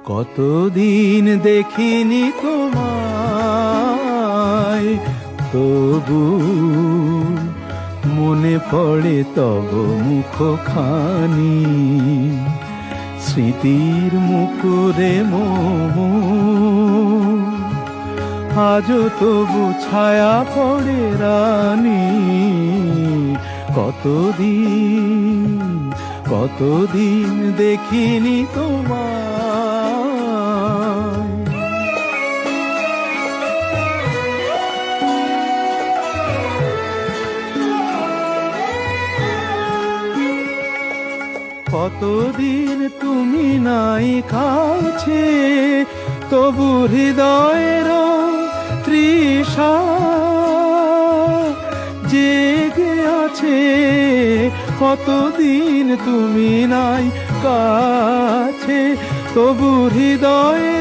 কতদিন দেখিনি তোমায়, তবু মনে পড়ে তব মুখখানি। স্মৃতির মুকুরে আজও তবু ছায়া পড়ে রানী। কতদিন দেখিনি তোমায়। কতদিন তুমি নাই কাছে, তবু হৃদয়ের তৃষা জেগে আছে। কতদিন তুমি নাই কাছে, তবু হৃদয়ের